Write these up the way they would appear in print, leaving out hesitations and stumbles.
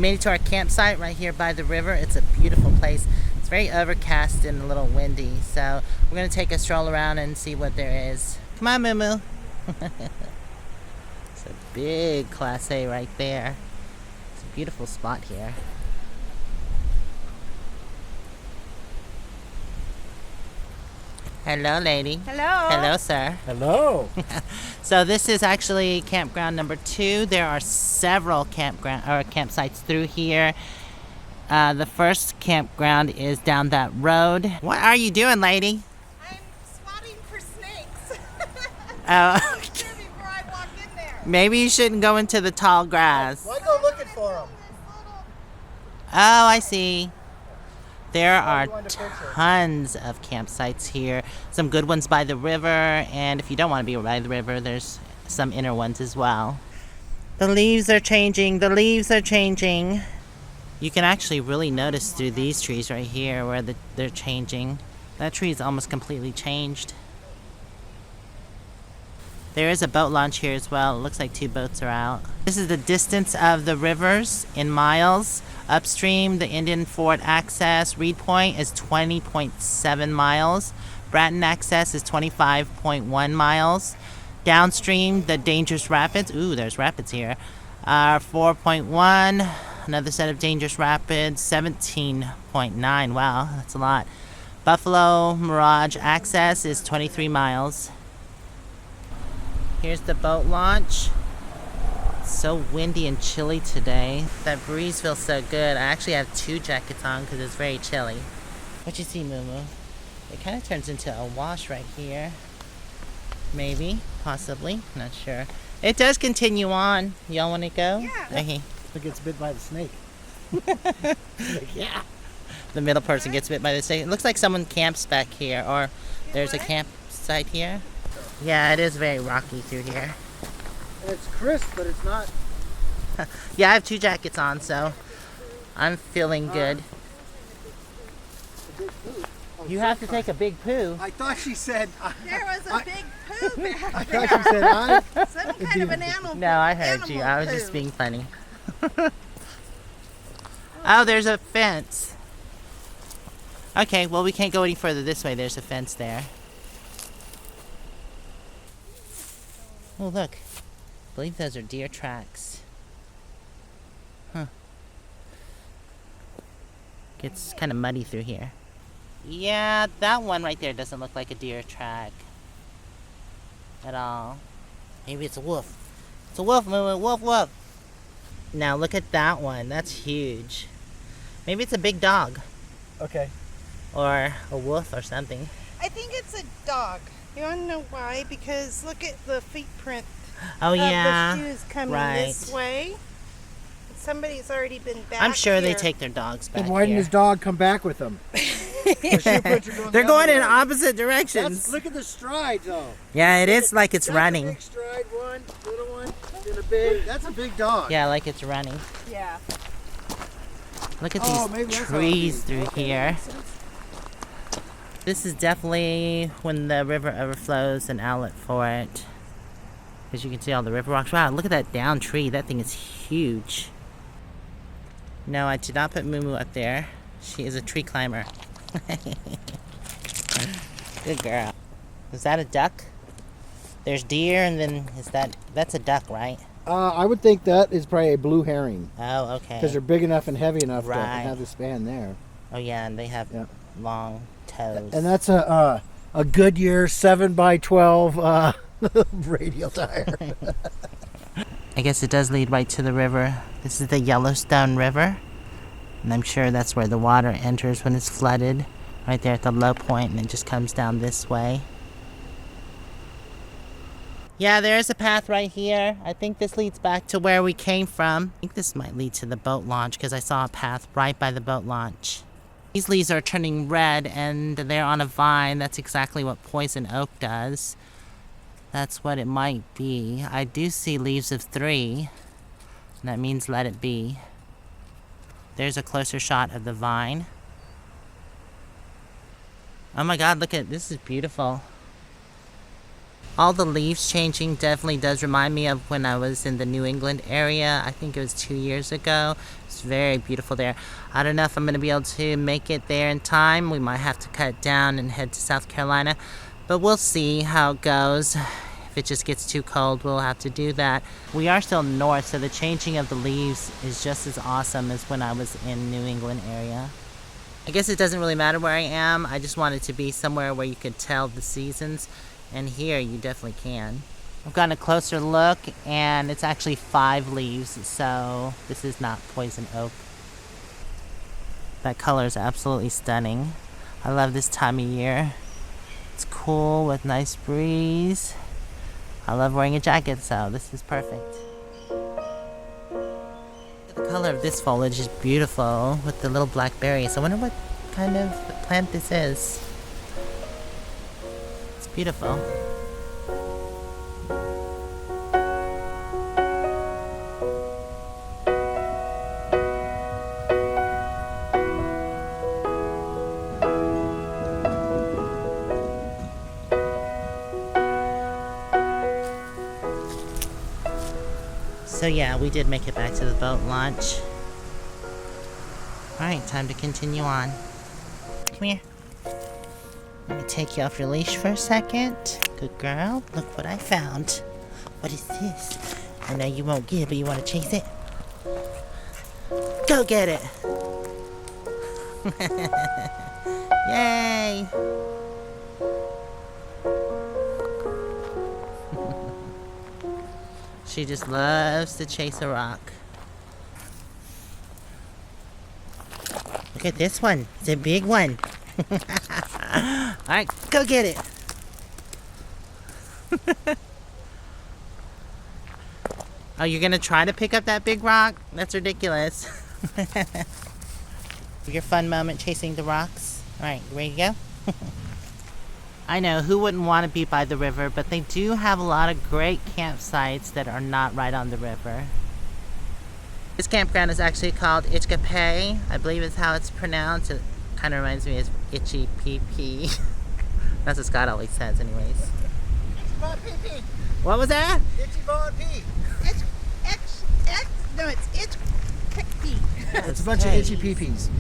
made it to our campsite right here by the river. It's a beautiful place. It's very overcast and a little windy, so we're going to take a stroll around and see what there is. Come on, Moo-moo. It's a big Class A right there. It's a beautiful spot here. Hello, lady. Hello. Hello, sir. Hello. So this is actually campground number 2. There are several campsites through here. The first campground is down that road. What are you doing, lady? I'm swatting for snakes. Oh, Before I walk in there. maybe you shouldn't go into the tall grass. Why go looking for them? Oh, I see. There are tons of campsites here. Some good ones by the river, and if you don't want to be by the river, there's some inner ones as well. The leaves are changing. The leaves are changing. You can actually really notice through these trees right here where they're changing. That tree is almost completely changed. There is a boat launch here as well. It looks like 2 boats are out. This is the distance of the rivers in miles. Upstream, the Indian Fort access, Reed Point is 20.7 miles. Bratton access is 25.1 miles. Downstream, the Dangerous Rapids, ooh, there's rapids here, 4.1. Another set of Dangerous Rapids, 17.9. Wow, that's a lot. Buffalo Mirage access is 23 miles. Here's the boat launch. It's so windy and chilly today. That breeze feels so good. I actually have 2 jackets on because it's very chilly. What you see, Moo-moo? It kind of turns into a wash right here. Maybe, possibly, not sure. It does continue on. Y'all want to go? Yeah. Okay. It gets bit by the snake. Yeah. The middle person gets bit by the snake. It looks like someone camps back here, or there's a campsite here. Yeah, it is very rocky through here. And it's crisp, but it's not. Yeah, I have 2 jackets on, so I'm feeling good. You have to take a big poo. I thought she said. There was a big poo back I there. thought she said Some kind of an animal. No, I heard you. I was poo. just being funny. Oh, there's a fence. Okay, well, we can't go any further this way. There's a fence there. Oh, look. I believe those are deer tracks. Huh. Gets kind of muddy through here. Yeah, that one right there doesn't look like a deer track at all. Maybe it's a wolf. It's a wolf, Moo-moo. Wolf, wolf. Now look at that one. That's huge. Maybe it's a big dog. Okay. Or a wolf or something. I think it's a dog. You want to know why? Because look at the feet print Oh, yeah. of the shoes coming this way. Somebody's already been back I'm sure they here. take their dogs back Then why didn't here. his dog come back with him? They're going in opposite directions. Look at the strides, though. Yeah, it is like it's That's running. A big stride, one, little one, then a big. That's a big dog. Yeah, like it's running. Yeah. Look at Maybe these that's how it trees is. through Okay, here. makes sense. This is definitely when the river overflows, an outlet for it. As you can see all the river rocks. Wow, look at that down tree. That thing is huge. No, I did not put Moo-moo up there. She is a tree climber. Good girl. Is that a duck? There's deer, and then that's a duck, right? I would think that is probably a blue herring Oh, okay. because they're big enough and heavy enough to Right. have the span there. Oh, yeah, and they have Yeah. long toes. And that's a Goodyear 7x12 radial tire. I guess it does lead right to the river. This is the Yellowstone River. And I'm sure that's where the water enters when it's flooded. Right there at the low point, and it just comes down this way. Yeah, there's a path right here. I think this leads back to where we came from. I think this might lead to the boat launch because I saw a path right by the boat launch. These leaves are turning red and they're on a vine. That's exactly what poison oak does. That's what it might be. I do see leaves of 3. And that means let it be. There's a closer shot of the vine. Oh my god, look at this. Is beautiful. All the leaves changing definitely does remind me of when I was in the New England area. I think it was 2 years ago. It's very beautiful there. I don't know if I'm going to be able to make it there in time. We might have to cut down and head to South Carolina, but we'll see how it goes. If it just gets too cold, we'll have to do that. We are still north, so the changing of the leaves is just as awesome as when I was in New England area. I guess it doesn't really matter where I am. I just wanted to be somewhere where you could tell the seasons. And here you definitely can. I've gotten a closer look and it's actually 5 leaves, so this is not poison oak. That color is absolutely stunning. I love this time of year. It's cool with nice breeze. I love wearing a jacket, so this is perfect. The color of this foliage is beautiful with the little black berries. I wonder what kind of plant this is. Beautiful. So yeah, we did make it back to the boat launch. Alright, time to continue on. Come here. Let me take you off your leash for a second. Good girl. Look what I found. What is this? I know you won't get it, but you want to chase it? Go get it! Yay! She just loves to chase a rock. Look at this one. It's a big one. Alright, go get it. Oh, you're gonna try to pick up that big rock? That's ridiculous. Your fun moment chasing the rocks. Alright, you ready to go? I know, who wouldn't want to be by the river, but they do have a lot of great campsites that are not right on the river. This campground is actually called Itchkape. I believe is how it's pronounced. It kind of reminds me of Itchy Pee. That's what Scott always says anyways. Itchy Ball Pee. What was that? Itchy Ball Pee. It's pee. It's a bunch of itchy pee-pees.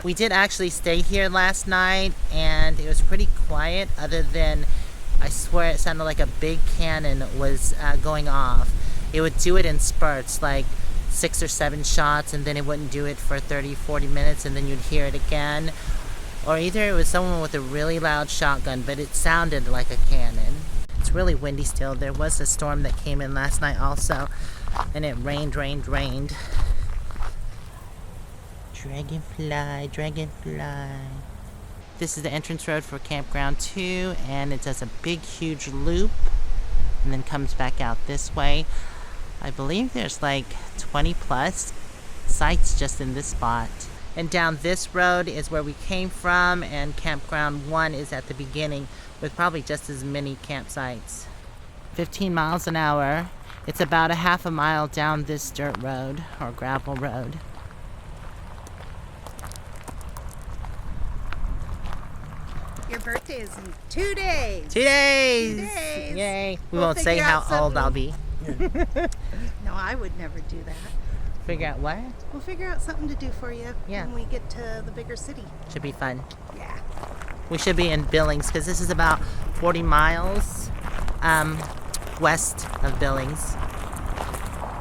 We did actually stay here last night and it was pretty quiet other than I swear it sounded like a big cannon was going off. It would do it in spurts, like 6 or 7 shots, and then it wouldn't do it for 30-40 minutes, and then you'd hear it again. Or either it was someone with a really loud shotgun, but it sounded like a cannon. It's really windy still. There was a storm that came in last night also, and it rained. Dragonfly, dragonfly. This is the entrance road for Campground 2, and it does a big, huge loop, and then comes back out this way. I believe there's like 20 plus sites just in this spot. And down this road is where we came from, and Campground 1 is at the beginning with probably just as many campsites. 15 miles an hour. It's about a half a mile down this dirt road or gravel road. Your birthday is in 2 days. 2 days! 2 days. Yay! We We'll won't say figure how out old I'll something. be. No, I would never do that. Figure out what? We'll figure out something to do for you Yeah. when we get to the bigger city. Should be fun. Yeah. We should be in Billings because this is about 40 miles west of Billings.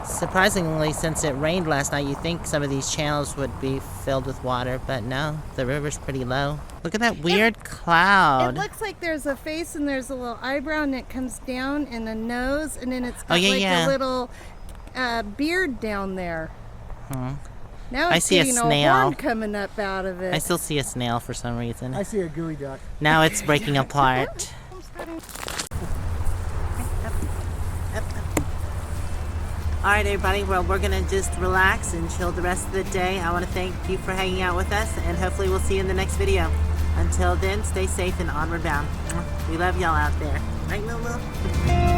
Surprisingly, since it rained last night, you'd think some of these channels would be filled with water, but no, the river's pretty low. Look at that weird cloud. It looks like there's a face and there's a little eyebrow and it comes down and a nose and then it's got yeah. a little beard down there. Hmm. Now I it's see a getting snail. a horn coming up out of it. I still see a snail for some reason. I see a gooey duck. Now it's breaking apart. Alright everybody, well we're going to just relax and chill the rest of the day. I want to thank you for hanging out with us and hopefully we'll see you in the next video. Until then, stay safe and onward bound. We love y'all out there. Right, Moo-moo?